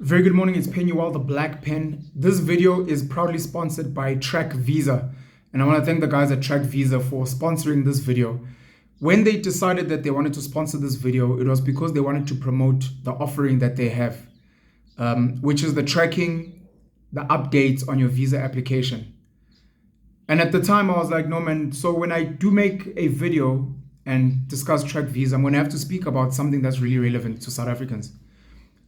Very good morning, it's Penuel, the Black Pen. This video is proudly sponsored by Trakvisa, and I want to thank the guys at Trakvisa for sponsoring this video. When they decided that they wanted to sponsor this video, it was because they wanted to promote the offering that they have, which is the tracking, the updates on your visa application. And at the time I was like, no man, so when I do make a video and discuss Trakvisa, I'm going to have to speak about something that's really relevant to South Africans.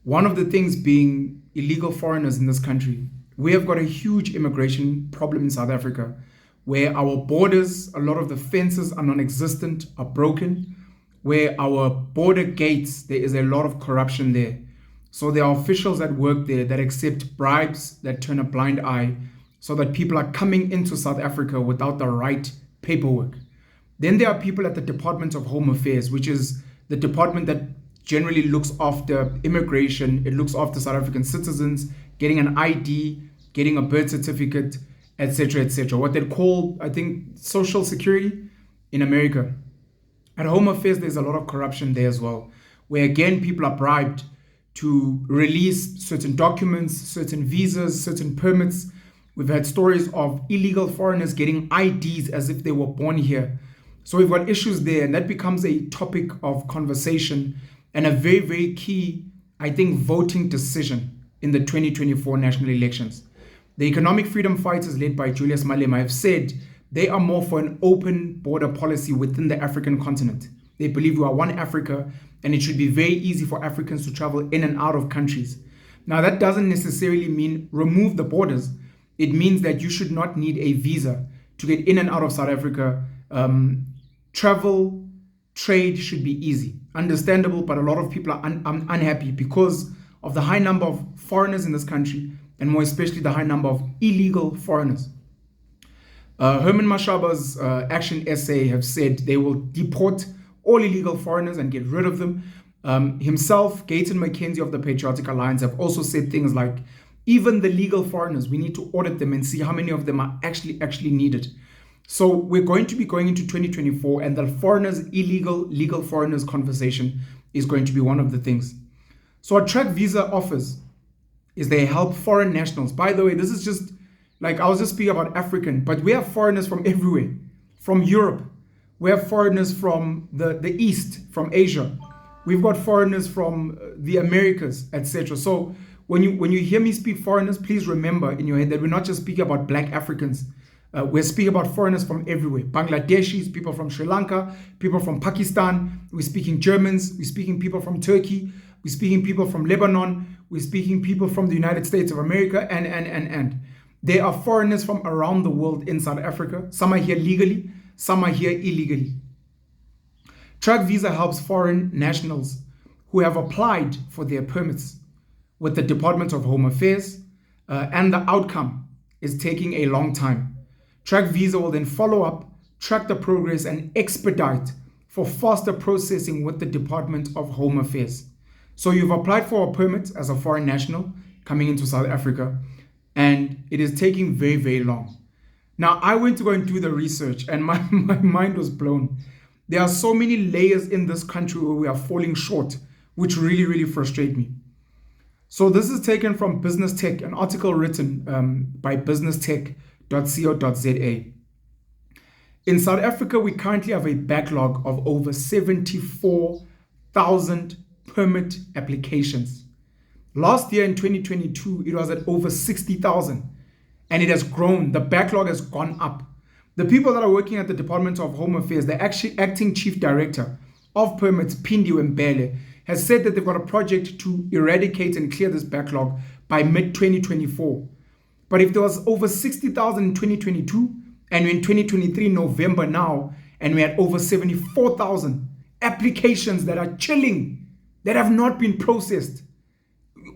One of the things being illegal foreigners in this country. We have got a huge immigration problem in South Africa where our borders, a lot of the fences are non-existent, are broken, where our border gates, there is a lot of corruption there. So there are officials that work there that accept bribes, that turn a blind eye, so that people are coming into South Africa without the right paperwork. Then there are people at the Department of Home Affairs, which is the department that generally looks after immigration. It looks after South African citizens, getting an ID, getting a birth certificate, etc., etc. What they call, I think, Social Security in America. At Home Affairs, there's a lot of corruption there as well, where again, people are bribed to release certain documents, certain visas, certain permits. We've had stories of illegal foreigners getting IDs as if they were born here. So we've got issues there, and that becomes a topic of conversation and a very, very key, I think, voting decision in the 2024 national elections. The economic freedom fighters led by Julius Malema have said they are more for an open border policy within the African continent. They believe we are one Africa and it should be very easy for Africans to travel in and out of countries. Now, that doesn't necessarily mean remove the borders. It means that you should not need a visa to get in and out of South Africa. Travel, trade should be easy. Understandable, but a lot of people are unhappy because of the high number of foreigners in this country, and more especially the high number of illegal foreigners. Herman Mashaba's action essay have said they will deport all illegal foreigners and get rid of them. Himself, Gayton McKenzie of the Patriotic Alliance have also said things like, even the legal foreigners, we need to audit them and see how many of them are actually needed. So we're going to be going into 2024, and the legal foreigners conversation is going to be one of the things. So what Trakvisa offers is they help foreign nationals. By the way, this is just like, I was just speaking about African, but we have foreigners from everywhere, from Europe. We have foreigners from the East, from Asia. We've got foreigners from the Americas, etc. So when you hear me speak foreigners, please remember in your head that we're not just speaking about black Africans. We're speaking about foreigners from everywhere. Bangladeshis, people from Sri Lanka, people from Pakistan. We're speaking Germans. We're speaking people from Turkey. We're speaking people from Lebanon. We're speaking people from the United States of America, and. There are foreigners from around the world in South Africa. Some are here legally, some are here illegally. Trakvisa helps foreign nationals who have applied for their permits with the Department of Home Affairs, and the outcome is taking a long time. Trakvisa will then follow up, track the progress, and expedite for faster processing with the Department of Home Affairs. So you've applied for a permit as a foreign national coming into South Africa, and it is taking very, very long. Now, I went to go and do the research, and my mind was blown. There are so many layers in this country where we are falling short, which really, really frustrate me. So this is taken from Business Tech, an article written by businesstech.co.za. In South Africa, we currently have a backlog of over 74,000 permit applications. Last year in 2022, it was at over 60,000, and it has grown. The backlog has gone up. The people that are working at the Department of Home Affairs, the acting chief director of permits, Pindi Wembele, has said that they've got a project to eradicate and clear this backlog by mid-2024. But if there was over 60,000 in 2022, and we're in 2023 November now, and we had over 74,000 applications that are chilling, that have not been processed,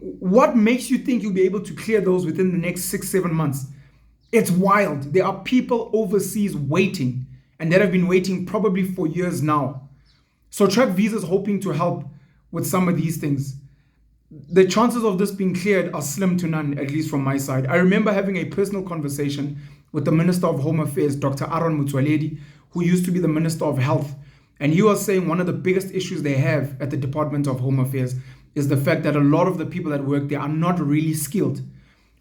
what makes you think you'll be able to clear those within the next 6-7 months? It's wild. There are people overseas waiting, and that have been waiting probably for years now. So Trakvisa is hoping to help with some of these things. The chances of this being cleared are slim to none, at least from my side. I remember having a personal conversation with the Minister of Home Affairs, Dr. Aaron Motsoaledi, who used to be the Minister of Health. And he was saying one of the biggest issues they have at the Department of Home Affairs is the fact that a lot of the people that work there are not really skilled.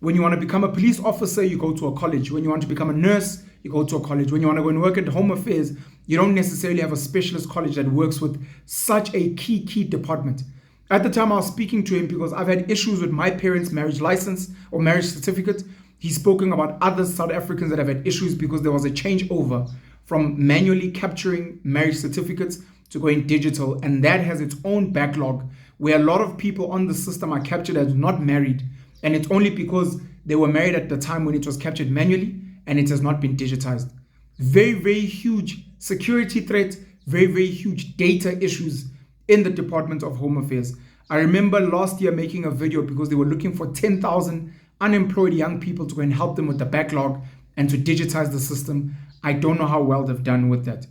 When you want to become a police officer, you go to a college. When you want to become a nurse, you go to a college. When you want to go and work at Home Affairs, you don't necessarily have a specialist college that works with such a key department. At the time I was speaking to him, because I've had issues with my parents' marriage license or marriage certificate, he's spoken about other South Africans that have had issues because there was a changeover from manually capturing marriage certificates to going digital, and that has its own backlog where a lot of people on the system are captured as not married, and it's only because they were married at the time when it was captured manually and it has not been digitized. Very huge security threat, very huge data issues in the Department of Home Affairs. I remember last year making a video because they were looking for 10,000 unemployed young people to go and help them with the backlog and to digitize the system. I don't know how well they've done with that.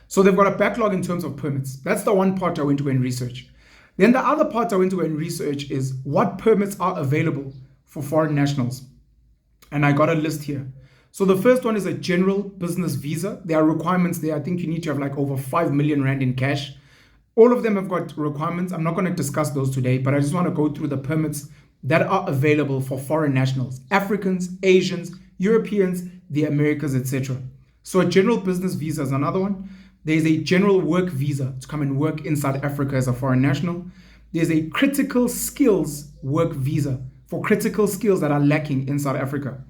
So they've got a backlog in terms of permits. That's the one part I went to go and research. Then the other part I went to go and research is what permits are available for foreign nationals. And I got a list here. So the first one is a general business visa. There are requirements there. I think you need to have like over 5 million rand in cash. All of them have got requirements. I'm not going to discuss those today, but I just want to go through the permits that are available for foreign nationals, Africans, Asians, Europeans, the Americas, etc. So a general business visa is another one. There's a general work visa to come and work in South Africa as a foreign national. There's a critical skills work visa for critical skills that are lacking in South Africa.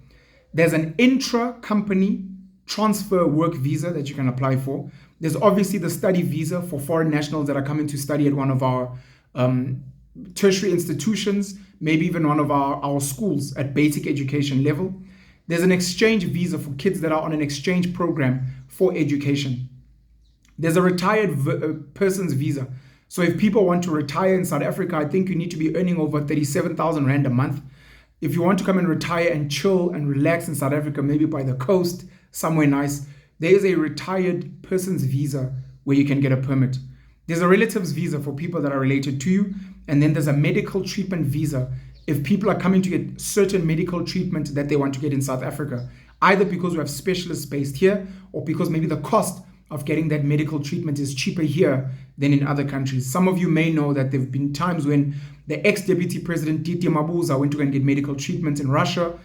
There's an intra-company transfer work visa that you can apply for. There's obviously the study visa for foreign nationals that are coming to study at one of our tertiary institutions, maybe even one of our schools at basic education level. There's an exchange visa for kids that are on an exchange program for education. There's a retired person's visa. So if people want to retire in South Africa, I think you need to be earning over 37,000 Rand a month. If you want to come and retire and chill and relax in South Africa, maybe by the coast, somewhere nice, there is a retired person's visa where you can get a permit. There's a relatives visa for people that are related to you. And then there's a medical treatment visa if people are coming to get certain medical treatment that they want to get in South Africa, either because we have specialists based here or because maybe the cost of getting that medical treatment is cheaper here than in other countries. Some of you may know that there have been times when the ex-deputy president Diti Mabuza went to go and get medical treatment in Russia.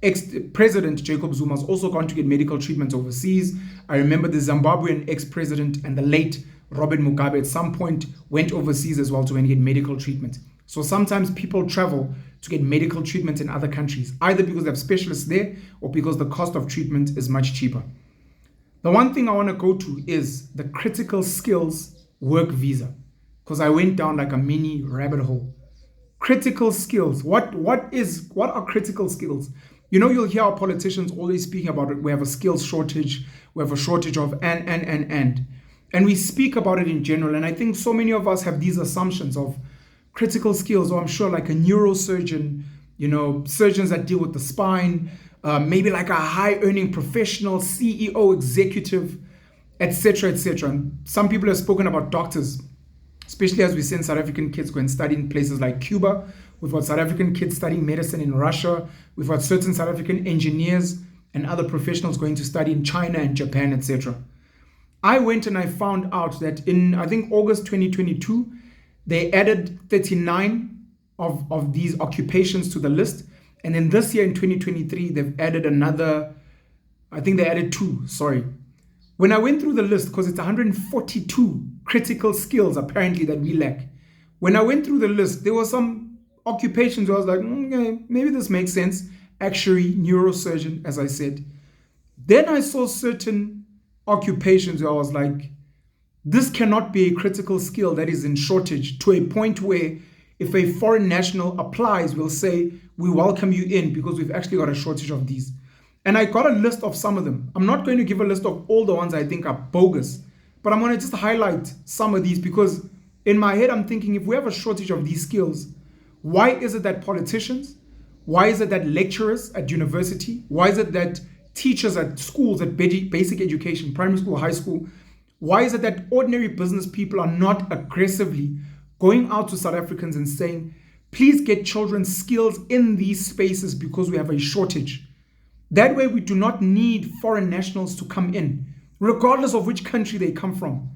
Ex-president Jacob Zuma has also gone to get medical treatment overseas. I remember the Zimbabwean ex-president and the late Robert Mugabe at some point went overseas as well to go and get medical treatment. So sometimes people travel to get medical treatment in other countries, either because they have specialists there or because the cost of treatment is much cheaper. The one thing I want to go to is the critical skills work visa, because I went down like a mini rabbit hole. Critical skills. What are critical skills? You know, you'll hear our politicians always speaking about it. We have a skills shortage. We have a shortage of and we speak about it in general. And I think so many of us have these assumptions of critical skills, or I'm sure like a neurosurgeon, you know, surgeons that deal with the spine, maybe like a high earning professional, CEO, executive, etc., etc. And some people have spoken about doctors, especially as we send South African kids go and study in places like Cuba. We've got South African kids studying medicine in Russia. We've got certain South African engineers and other professionals going to study in China and Japan, etc. I went and I found out that in, I think, August 2022, they added 39 of these occupations to the list. And then this year in 2023, they've added another, I think they added 2, sorry. When I went through the list, because it's 142 critical skills apparently that we lack. When I went through the list, there were some occupations where I was like, okay, maybe this makes sense. Actuary, neurosurgeon, as I said. Then I saw certain occupations where I was like, this cannot be a critical skill that is in shortage, to a point where if a foreign national applies, we'll say, we welcome you in because we've actually got a shortage of these. And I got a list of some of them. I'm not going to give a list of all the ones I think are bogus, but I'm going to just highlight some of these because in my head, I'm thinking if we have a shortage of these skills, why is it that politicians, why is it that lecturers at university, why is it that teachers at schools, at basic education, primary school, high school, why is it that ordinary business people are not aggressively going out to South Africans and saying, please get children skills in these spaces because we have a shortage? That way we do not need foreign nationals to come in, regardless of which country they come from.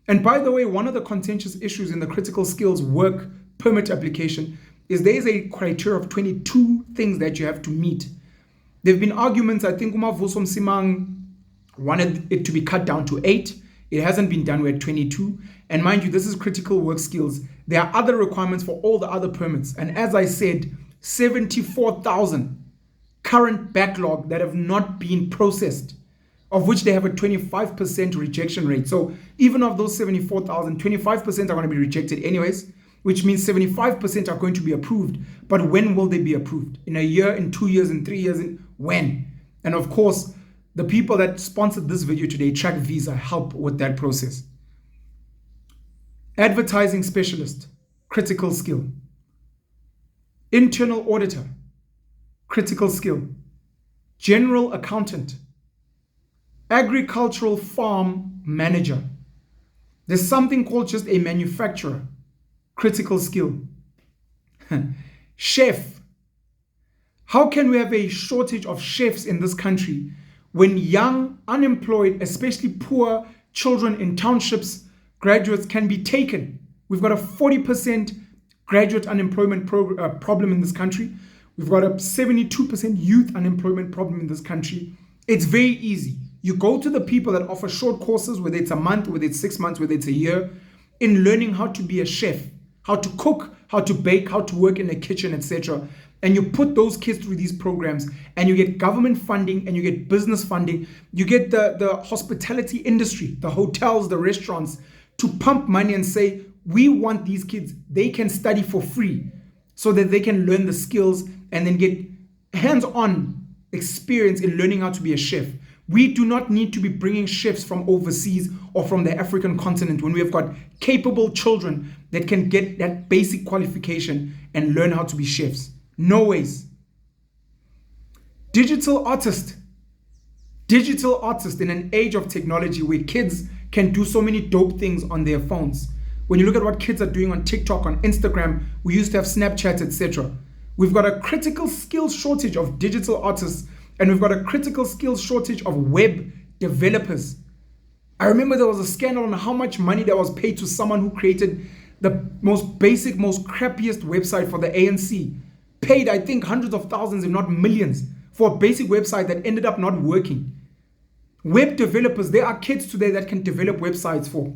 And by the way, one of the contentious issues in the critical skills work permit application is there is a criteria of 22 things that you have to meet. There have been arguments, I think Umavuso Msimang wanted it to be cut down to 8. It hasn't been done, we're at 22. And mind you, this is critical work skills. There are other requirements for all the other permits. And as I said, 74,000 current backlog that have not been processed, of which they have a 25% rejection rate. So even of those 74,000, 25% are going to be rejected anyways, which means 75% are going to be approved. But when will they be approved? In a year, in 2 years, in 3 years, in when? And of course, the people that sponsored this video today, Trakvisa, help with that process. Advertising specialist, critical skill. Internal auditor, critical skill. General accountant. Agricultural farm manager. There's something called just a manufacturer, critical skill. Chef. How can we have a shortage of chefs in this country when young, unemployed, especially poor children in townships, graduates can be taken? We've got a 40% graduate unemployment problem in this country. We've got a 72% youth unemployment problem in this country. It's very easy. You go to the people that offer short courses, whether it's a month, whether it's 6 months, whether it's a year, in learning how to be a chef, how to cook, how to bake, how to work in a kitchen, etc. And you put those kids through these programs and you get government funding and you get business funding. You get the hospitality industry, the hotels, the restaurants to pump money and say, we want these kids, they can study for free so that they can learn the skills and then get hands-on experience in learning how to be a chef. We do not need to be bringing chefs from overseas or from the African continent when we have got capable children that can get that basic qualification and learn how to be chefs. No ways. Digital artist. Digital artist in an age of technology where kids can do so many dope things on their phones. When you look at what kids are doing on TikTok, on Instagram, we used to have Snapchat, etc. We've got a critical skills shortage of digital artists, and we've got a critical skills shortage of web developers. I remember there was a scandal on how much money that was paid to someone who created the most basic, most crappiest website for the ANC. Paid, I think, hundreds of thousands, if not millions, for a basic website that ended up not working. Web developers, there are kids today that can develop websites for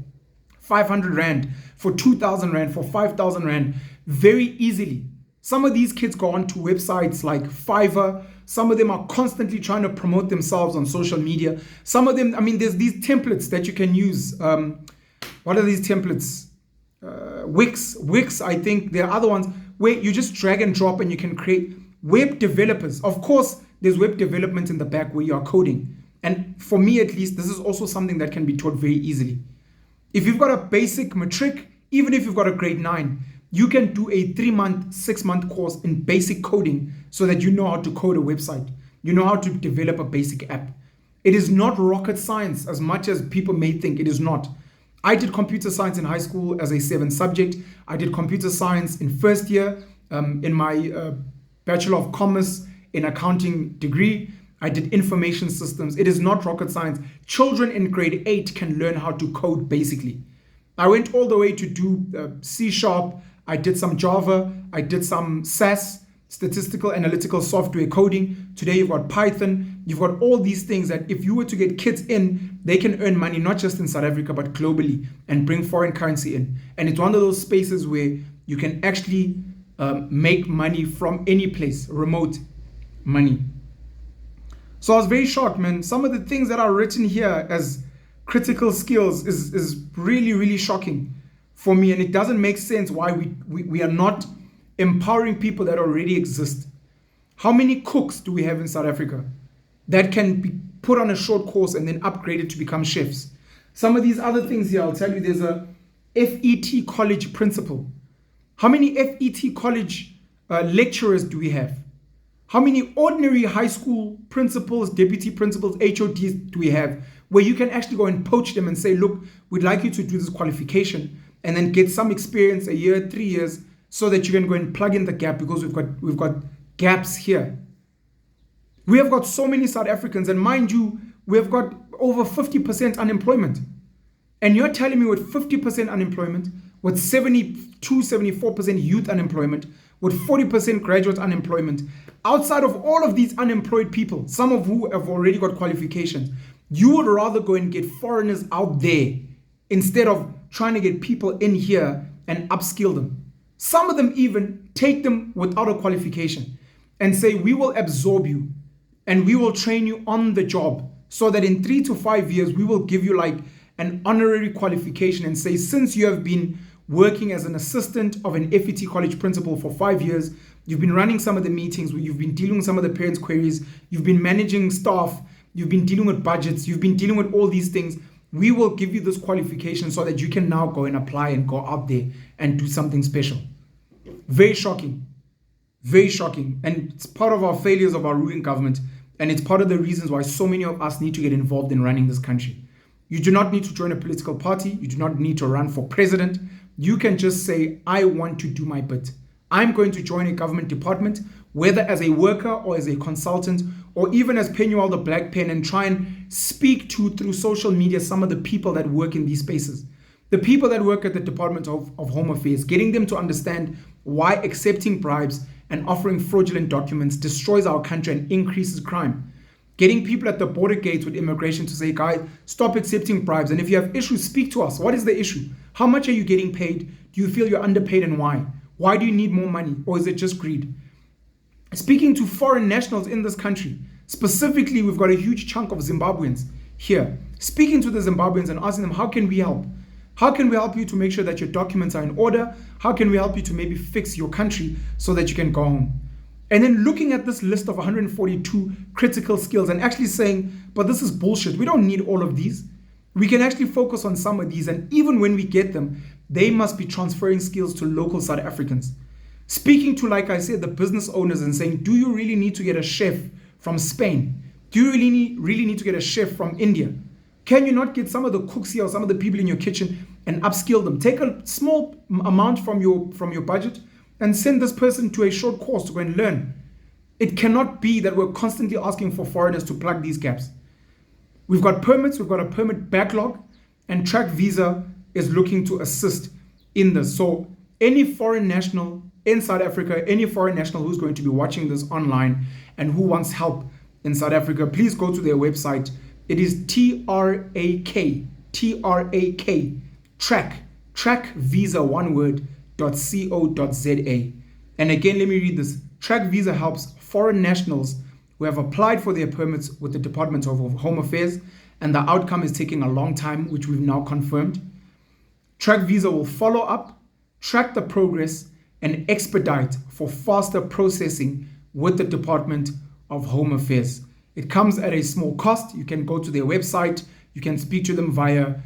500 Rand, for 2,000 Rand, for 5,000 Rand, very easily. Some of these kids go on to websites like Fiverr. Some of them are constantly trying to promote themselves on social media. Some of them, I mean, there's these templates that you can use. What are these templates? Wix, I think. There are other ones where you just drag and drop and you can create web developers. Of course, there's web development in the back where you are coding. And for me, at least, this is also something that can be taught very easily. If you've got a basic matric, even if you've got a grade 9, you can do a 3-month, 6-month course in basic coding so that you know how to code a website. You know how to develop a basic app. It is not rocket science as much as people may think. It is not. I did computer science in high school as a 7th subject. I did computer science in first year in my Bachelor of Commerce in accounting degree. I did information systems. It is not rocket science. Children in grade 8 can learn how to code basically. I went all the way to do C#. I did some Java. I did some SAS, statistical analytical software coding. Today you've got Python. You've got all these things that if you were to get kids in, they can earn money not just in South Africa but globally and bring foreign currency in. And it's one of those spaces where you can actually make money from any place, remote money. So I was very shocked, man. Some of the things that are written here as critical skills is really, really shocking for me. And it doesn't make sense why we are not empowering people that already exist. How many cooks do we have in South Africa that can be put on a short course and then upgraded to become chefs? Some of these other things here, I'll tell you, there's a FET college principal. How many FET college lecturers do we have? How many ordinary high school principals, deputy principals, HODs do we have where you can actually go and poach them and say, look, we'd like you to do this qualification and then get some experience, a year, 3 years, so that you can go and plug in the gap because we've got gaps here. We have got so many South Africans, and mind you, we have got over 50% unemployment. And you're telling me with 50% unemployment, with 72, 74% youth unemployment, with 40% graduate unemployment, outside of all of these unemployed people, some of who have already got qualifications, you would rather go and get foreigners out there instead of trying to get people in here and upskill them. Some of them even take them without a qualification and say, we will absorb you and we will train you on the job so that in 3 to 5 years, we will give you like an honorary qualification and say, since you have been working as an assistant of an FET college principal for 5 years, you've been running some of the meetings, you've been dealing with some of the parents' queries, you've been managing staff, you've been dealing with budgets, you've been dealing with all these things. We will give you this qualification so that you can now go and apply and go out there and do something special. Very shocking. Very shocking. And it's part of our failures of our ruling government. And it's part of the reasons why so many of us need to get involved in running this country. You do not need to join a political party. You do not need to run for president. You can just say, I want to do my bit. I'm going to join a government department, whether as a worker or as a consultant, or even as Penuel the Black Pen, and try and speak to, through social media, some of the people that work in these spaces. The people that work at the Department of Home Affairs, getting them to understand why accepting bribes and offering fraudulent documents destroys our country and increases crime. Getting people at the border gates with immigration to say, guys, stop accepting bribes. And if you have issues, speak to us. What is the issue? How much are you getting paid? Do you feel you're underpaid and why? Why do you need more money? Or is it just greed? Speaking to foreign nationals in this country, specifically, we've got a huge chunk of Zimbabweans here. Speaking to the Zimbabweans and asking them, how can we help? How can we help you to make sure that your documents are in order? How can we help you to maybe fix your country so that you can go home? And then looking at this list of 142 critical skills and actually saying, but this is bullshit. We don't need all of these. We can actually focus on some of these. And even when we get them, they must be transferring skills to local South Africans. Speaking to, like I said, the business owners and saying, do you really need to get a chef from Spain? Do you really need to get a chef from India? Can you not get some of the cooks here or some of the people in your kitchen and upskill them? Take a small amount from your budget and send this person to a short course to go and learn. It cannot be that we're constantly asking for foreigners to plug these gaps. We've got permits, we've got a permit backlog, and Trakvisa is looking to assist in this. So any foreign national in South Africa, any foreign national who's going to be watching this online and who wants help in South Africa, please go to their website. It is Trakvisa, one word, .co.za. And again, let me read this. Trakvisa helps foreign nationals who have applied for their permits with the Department of Home Affairs, and the outcome is taking a long time, which we've now confirmed. Trakvisa will follow up, track the progress, and expedite for faster processing with the Department of Home Affairs. It comes at a small cost. You can go to their website. You can speak to them via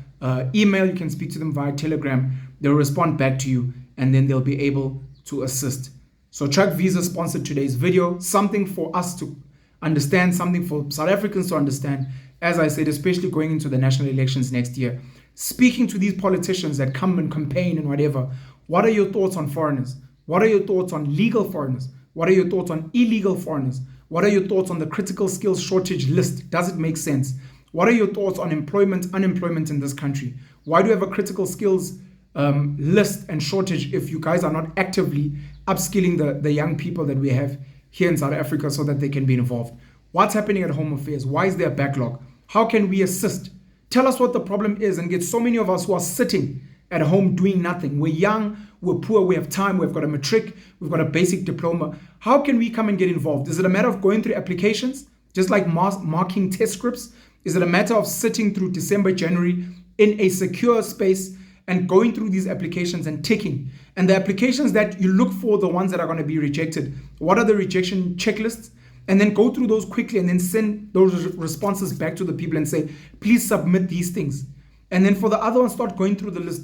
email. You can speak to them via Telegram. They'll respond back to you, and then they'll be able to assist. So Trakvisa sponsored today's video, something for us to understand, something for South Africans to understand, as I said, especially going into the national elections next year. Speaking to these politicians that come and campaign and whatever, what are your thoughts on foreigners? What are your thoughts on legal foreigners? What are your thoughts on illegal foreigners? What are your thoughts on the critical skills shortage list? Does it make sense? What are your thoughts on employment, unemployment in this country? Why do we have a critical skills list and shortage if you guys are not actively upskilling the young people that we have here in South Africa so that they can be involved? What's happening at Home Affairs? Why is there a backlog? How can we assist? Tell us what the problem is and get so many of us who are sitting at home doing nothing. We're young, we're poor, we have time, we've got a matric, we've got a basic diploma. How can we come and get involved? Is it a matter of going through applications, just like marking test scripts? Is it a matter of sitting through December, January in a secure space and going through these applications and ticking? And the applications that you look for, the ones that are going to be rejected, what are the rejection checklists? And then go through those quickly and then send those responses back to the people and say, please submit these things. And then for the other ones, start going through the list.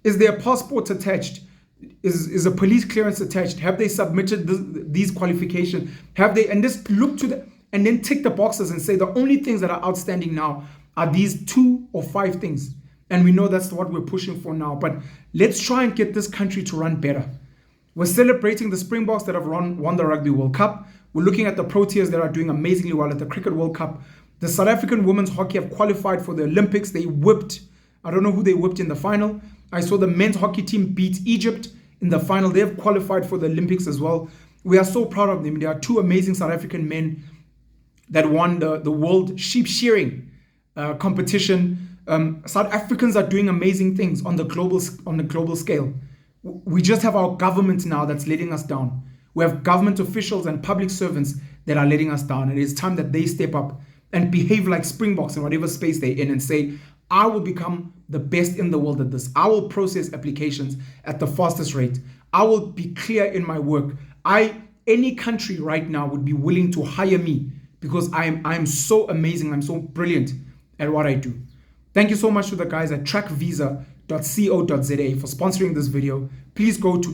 Is their passport attached? Is a police clearance attached? Have they submitted these qualifications? Have they? And just look to the, and then tick the boxes and say the only things that are outstanding now are these 2 or 5 things. And we know that's what we're pushing for now. But let's try and get this country to run better. We're celebrating the Springboks that have won the Rugby World Cup. We're looking at the Proteas that are doing amazingly well at the Cricket World Cup. The South African women's hockey have qualified for the Olympics. They whipped I don't know who they whipped in the final. I saw the men's hockey team beat Egypt in the final. They have qualified for the Olympics as well. We are so proud of them. There are two amazing South African men that won the world sheep shearing competition. South Africans are doing amazing things on the global scale. We just have our government now that's letting us down. We have government officials and public servants that are letting us down. And it's time that they step up and behave like Springboks in whatever space they're in and say, I will become the best in the world at this. I will process applications at the fastest rate. I will be clear in my work. Any country right now would be willing to hire me because I'm so amazing. I'm so brilliant at what I do. Thank you so much to the guys at trakvisa.co.za for sponsoring this video. Please go to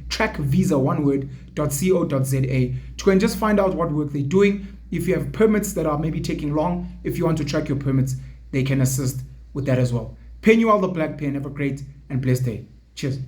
Trakvisa, one word, .co.za to just find out what work they're doing. If you have permits that are maybe taking long, if you want to track your permits, they can assist with that as well. Pen you all the black pen. Have a great and blessed day. Cheers.